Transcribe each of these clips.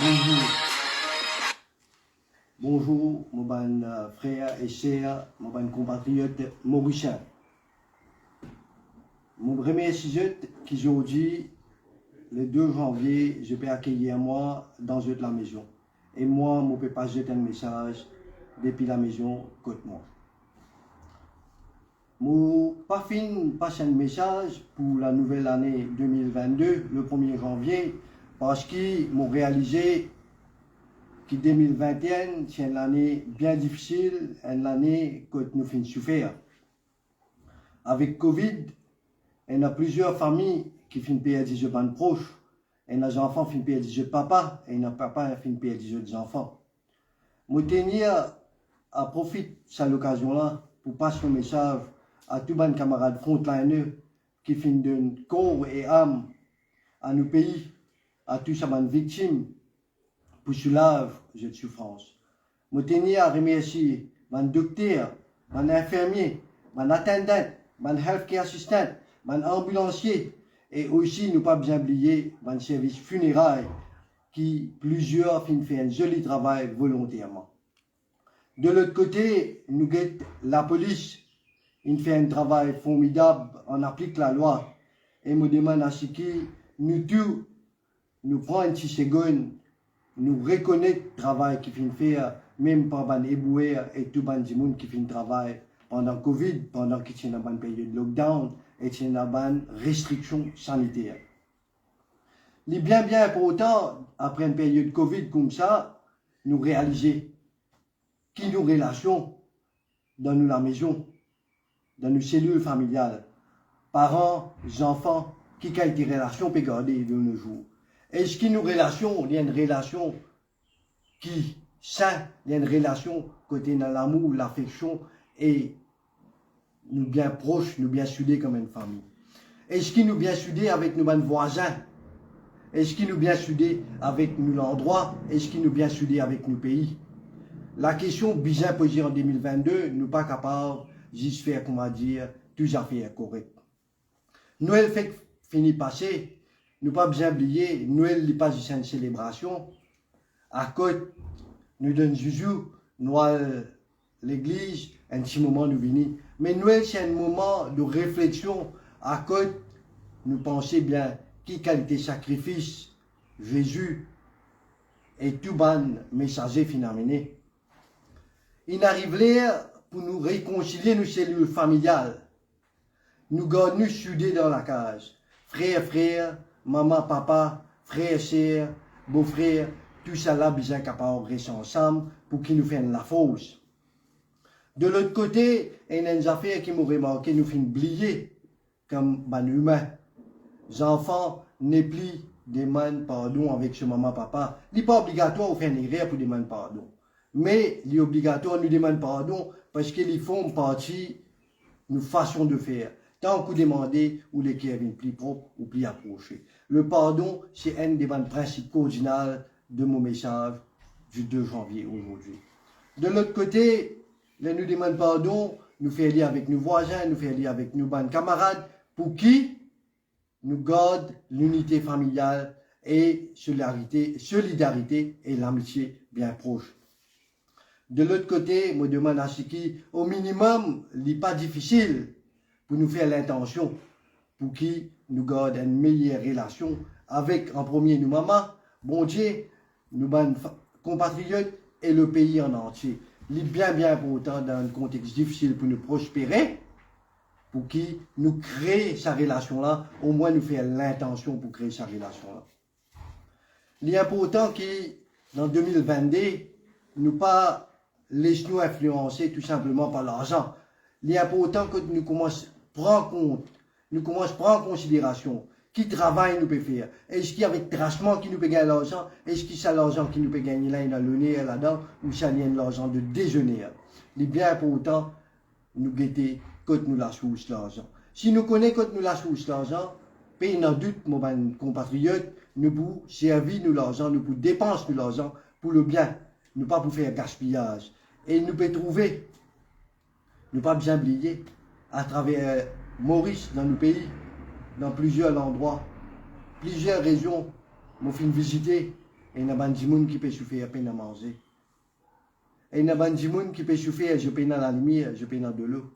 Bonjour, bonjour, mon bon frère et sœurs, mon bon compatriote mauricien. Mon premier sujet qu'aujourd'hui, le 2 janvier, je peux accueillir moi dans la maison. Et moi, je ne peux pas jeter un message depuis la maison côté moi. Je n'ai pas fini de passer un message pour la nouvelle année 2022, le 1er janvier, parce qu'ils m'ont réalisé que 2021, c'est une année bien difficile, une année que nous finissons souffrir. Avec Covid, il y a plusieurs familles qui finissent perdre des proches, et les enfants finissent perdre des papa, et les papas finissent perdre des enfants. Je tenir à profiter de cette occasion-là pour passer un message à tous mes camarades frontliners qui finissent de corps et âme à nos pays, à tous ces victimes, pour soulager cette souffrance. Je tenir à remercier mes docteurs, mes infirmiers, mes attendants, mes healthcare assistants, mes ambulanciers, et aussi ne pas bien oublier mes services funérailles qui plusieurs font un joli travail volontairement. De l'autre côté, nous avons la police, il fait un travail formidable, on applique la loi. Et me demande à ce qui nous tous, nous prenons une petite seconde, nous reconnaissons le travail qui fait faire, même par les éboués et tout le monde qui fait un travail pendant Covid, pendant qu'il y a une période de lockdown et qu'il y a une restriction sanitaire. Il est bien important, après une période de Covid comme ça, nous réaliser qui nous relations dans la maison, dans nos cellules familiales, parents, enfants, qui ont des relations peut garder de nos jours. Est-ce qu'il y a une relation, il y a une relation qui saine, il y a une relation côté dans l'amour, l'affection et nous bien proches, nous bien soudés comme une famille. Est-ce qu'il nous bien soudés avec nos voisins? Est-ce qu'il nous bien soudés avec nous l'endroit? Est-ce qu'il nous bien soudés avec nos pays? La question bien posée en 2022, nous pas capables de juste faire, comment dire, tout à fait correct. Noël fait fini passer, nous pas bien oublier, Noël n'est pas juste une célébration. À côté, nous donnons joujou, nous l'église, un petit moment nous venons. Mais Noël, c'est un moment de réflexion. À côté, nous pensons bien qui qualité sacrifice, Jésus et tout bon messager finalement. Il arrive là pour nous réconcilier nos cellules familiales. Nous gardons soudés dans la case. Frère, maman, papa, frère, sœur, beau-frère, tout ça là, bien capable de rester ensemble pour qu'ils nous fassent la fausse. De l'autre côté, il y a des affaires qui m'ont remarqué, nous finissons oublier comme les humains. Les enfants n'est plus demandent pardon avec ce maman, papa. Il n'est pas obligatoire de faire une erreur pour demander pardon. Mais il est obligatoire de nous demander pardon parce qu'ils font partie de nos façons de faire. Tant qu'on demande ou les qui viennent plus propres ou plus approchés. Le pardon, c'est un des principes cardinaux de mon message du 2 janvier aujourd'hui. De l'autre côté, nous demandons pardon, nous faisons lien avec nos voisins, nous faisons lien avec nos bonnes camarades, pour qui nous gardons l'unité familiale et solidarité et l'amitié bien proche. De l'autre côté, je me demande à ce qui, au minimum, il n'est pas difficile pour nous faire l'intention, pour qui nous gardons une meilleure relation avec, en premier, nos mamans, bon Dieu, nos compatriotes et le pays en entier. Il est bien important dans un contexte difficile pour nous prospérer, pour qui nous créer sa relation-là, au moins nous faire l'intention pour créer sa relation-là. Il est important que, dans 2022, nous pas laissons nous influencer tout simplement par l'argent. Il est important que nous commençons à prendre compte, nous commençons à prendre en considération qui travail nous peut faire. Est-ce qu'il y a avec tracement qui nous peut gagner l'argent? Est-ce qu'il y a l'argent qui nous peut gagner là, dans le nez, là-dedans, ou ça vient de l'argent de déjeuner? Il est bien important nous guetter quand nous la source l'argent. Si nous connaissons quand nous la source l'argent, pays n'en doute, mon compatriote, nous pouvons servir nous l'argent, nous pouvons dépenser nous l'argent pour le bien, nous pas pour faire gaspillage. Et nous pouvons trouver, nous pas bien oublier, à travers Maurice, dans nos pays, dans plusieurs endroits, plusieurs régions, nous finissons visiter, Et il y a des gens qui peuvent souffrir à peine à manger. Et il y a des gens qui peuvent souffrir, je paye dans la lumière, je paye dans de l'eau.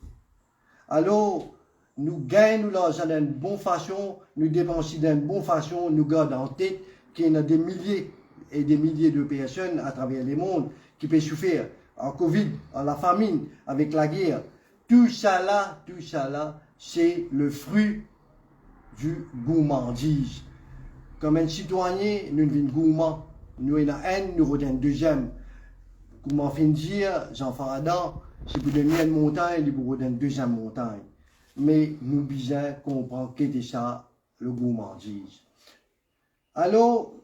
Alors, nous gagnons l'argent d'une bonne façon, nous dépensons d'une bonne façon, nous gardons en tête qu'il y a des milliers et des milliers de personnes à travers le monde qui peuvent souffrir en Covid, en la famine, avec la guerre. Tout ça là, c'est le fruit du gourmandise. Comme un citoyen, nous sommes gourmands. Nous avons la haine, nous avons un deuxième. Comment fin dire, j'enfant Adam, si vous donnez une montagne, il vous donne une deuxième montagne. Mais nous devons comprendre que c'est ça, le gourmandise. Alors,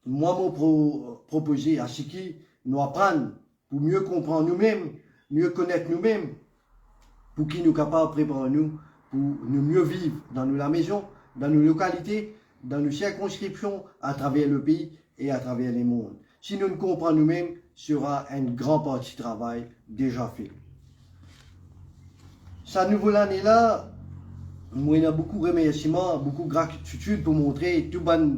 moi, je proposé à ce qui nous apprendre pour mieux comprendre nous-mêmes, mieux connaître nous-mêmes, pour qui nous sommes capables de préparer nous, pour nous mieux vivre dans la maison, dans nos localités, dans nos circonscriptions, à travers le pays et à travers les mondes. Si nous nous comprenons nous-mêmes, sera une grande partie du travail déjà fait. Cette nouvelle année-là, moi, il y a beaucoup de remerciements, beaucoup de gratitude pour montrer tous les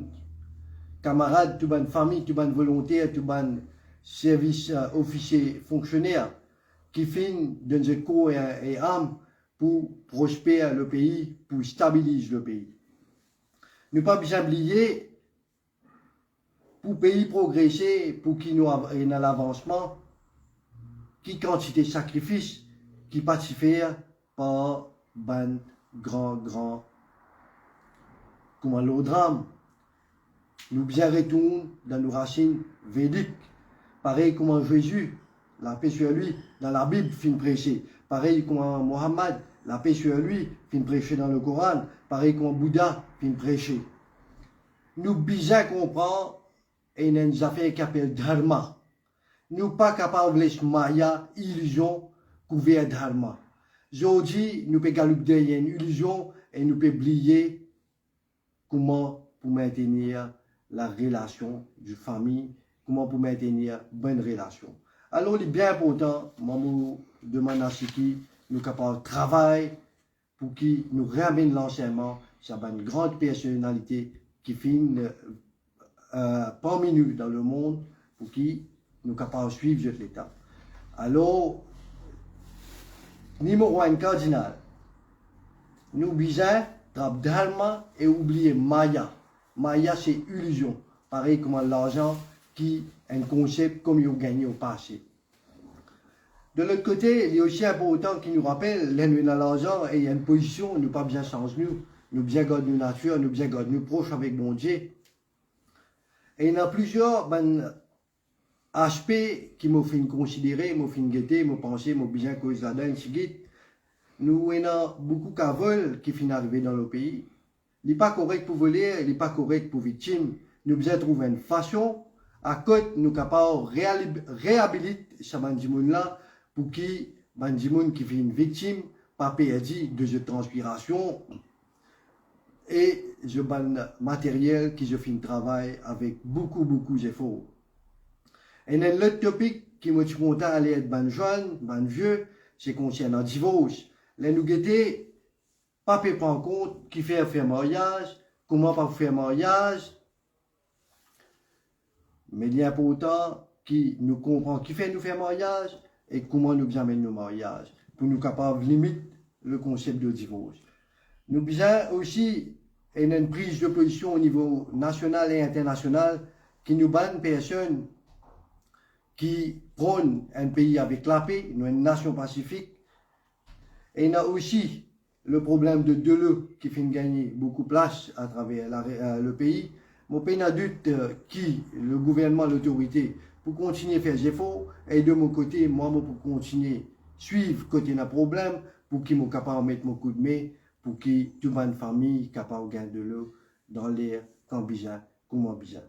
camarades, toutes les familles, tous les volontaires, tous les services officiers, fonctionnaires qui font de notre corps et âme pour prospérer le pays, pour stabiliser le pays. Ne pas bien oublier, pour le pays progresser, pour qu'il nous ait dans l'avancement, qui quantité de sacrifices qui participent par ben grand comme le drame. Nous bien retournons dans nos racines védiques. Pareil comme Jésus, la paix sur lui, dans la Bible, fin prêcher. Pareil comme Mohammed, la paix sur lui, fin prêcher dans le Coran. Pareil comme Bouddha, fin prêcher. Nous bien comprendre et une affaire qui s'appelle dharma. Nous pas capables de maya, illusion, couvert dharma. Aujourd'hui, nous pouvons galoper une illusion et nous pouvons oublier comment pour maintenir la relation de famille, comment pour maintenir une bonne relation. Alors, il est bien important, moi, je demande à ceux qui nous capables de travailler pour qu'ils nous ramènent l'enseignement. C'est une grande personnalité qui finit parmi nous dans le monde pour qui nous capables de suivre l'étape. Alors, numéro 1 cardinal, nous besoin de dharma et oublier Maya. Maya, c'est illusion. Pareil comme l'argent qui est un concept comme il a gagné au passé. De l'autre côté, il est aussi important qu'il nous rappelle, là, nous avons l'argent et il y a une position, nous pas bien changer nous. Nous bien garder notre nature, nous bien garder nous proches avec mon Dieu. Et il y a plusieurs aspects qui m'ont fait considérer, m'ont fait guetter, m'ont pensé, m'ont bien cause là-dedans, nous avons beaucoup de vols qui finissent arriver dans le pays. Il n'est pas correct pour voler, il n'est pas correct pour victime. Nous devons trouver une façon à côté nous capables de réhabiliter ce bandit-là pour qui bandit qui fait une victime pas perdu de cette transpiration et je ban matériel qui je fais un travail avec beaucoup d'efforts. Et l'autre topic qui me suis content d'aller être ban jeune, ban vieux, c'est concernant le divorce. Là nous guetter pas prendre en compte qui fait faire mariage, comment pas faire mariage. Mais il est important qui nous comprend qui fait nous faire mariage et comment nous amène nos mariages pour nous capables de limiter le concept de divorce. Nous besoin aussi une prise de position au niveau national et international qui nous banne personnes qui prônent un pays avec la paix, une nation pacifique. Et il y a aussi le problème de l'eau qui fait gagner beaucoup de place à travers le pays. Mon pays n'a doute qui, le gouvernement, l'autorité, pour continuer à faire des efforts. Et de mon côté, moi, pour continuer à suivre côté d'un problème, pour qu'ils soient capables de mettre mon coup de main, pour que toute ma famille soit capable de gagner de l'eau dans l'air, quand besoin, comment besoin.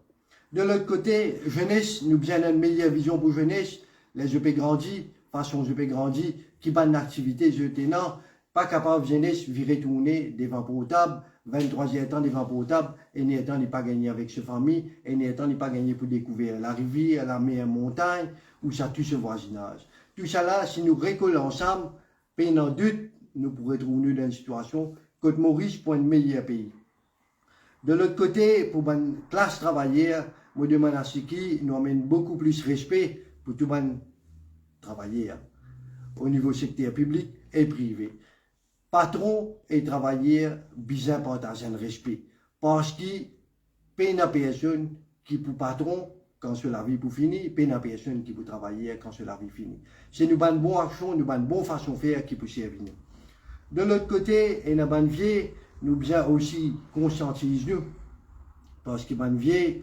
De l'autre côté, jeunesse, nous avons une meilleure vision pour jeunesse. Les je peux grandir, façon je peux grandir, qui bat une activité, je tenant, pas capable de jeunesse, virer tourner des vents potables, 23e temps des vents potables, et n'y étant n'est pas gagné avec sa famille, et n'y étant n'est pas gagné pour découvrir la rivière, la mer, la montagne, ou ça tout ce voisinage. Tout ça là, si nous récoltons ensemble, pendant doute, nous pourrions trouver dans une situation Côte-Maurice pour un meilleur pays. De l'autre côté, pour une classe travaillère, moi demande à ce qui nous amène beaucoup plus respect pour tout le monde travailler au niveau secteur public et privé. Patron et travailleur, bien partager un respect. Parce qu'il peine à personne qui pour patron quand c'est la vie pour finir, peine à personne qui pour travailler quand c'est la vie finie. C'est une bonne action, une bonne façon de faire qui peut servir nous. De l'autre côté, et une bonne vieille, nous bien aussi conscientiser nous. Parce que bonne vieille,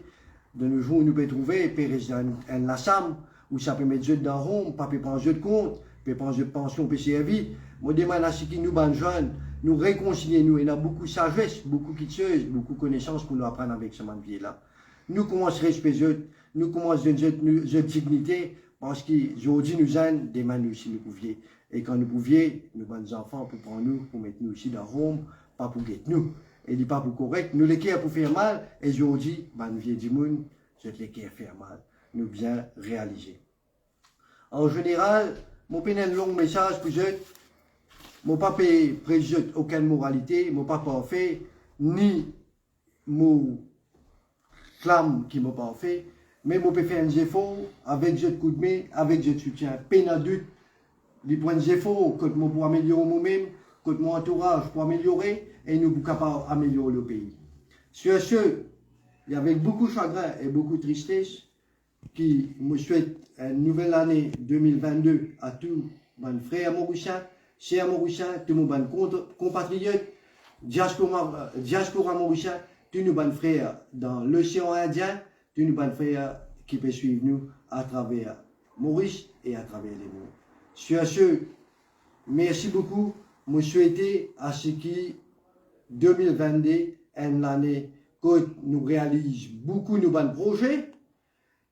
de nos jours, nous pouvons trouver, périr dans un lassam, où ça peut mettre jeu dans home, pas peut prendre jeu de compte, peut prendre jeu de pension, peut servir. Moi, demande à ce qui nous, bonnes jeunes, nous réconcilier nous. Il y a beaucoup de sagesse, beaucoup de choses, beaucoup de connaissances pour nous apprendre avec ce bonne vieille-là. Nous commençons à respecter, nous commençons à donner une dignité, parce qu'aujourd'hui, nous avons des mains si nous pouvions. Et quand nous pouvions, nos bonnes enfants, pour prendre nous, pour mettre nous ici dans home, pas pour guetter nous. Et dit pas pour correct, nous les pour faire mal, et aujourd'hui, bonne vieille du monde, je les faire mal. Nous bien réaliser. En général, mon pénal un long message pour je, mon pas préjuge aucune moralité, mon pas parfait, ni mon clame qui m'a pas fait, mais mon peut faire un effort avec jeu de coup de main, avec jeu de soutien. Pénadut, les points d'effort que moi pour améliorer moi-même, que mon entourage pour améliorer, et nous sommes capables d'améliorer le pays. Sur ce, et avec beaucoup de chagrin et beaucoup de tristesse, qui me souhaite une nouvelle année 2022 à tous mes frères mauriciens, chers mauriciens, tous mes compatriotes, diaspora mauricien, tous nos frères dans l'océan Indien, tous nos frères qui peuvent suivre nous à travers Maurice et à travers les mondes. Sur ce, merci beaucoup. Je souhaite à ce qui 2022 est une année que nous réalisons beaucoup de bons projets,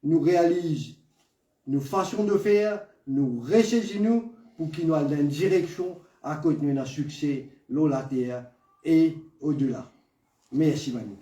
nous réalisons nos façons de faire, nous ressaisissons pour qu'il nous aille dans une direction à côté de notre succès, l'eau, la terre et au-delà. Merci, Manu.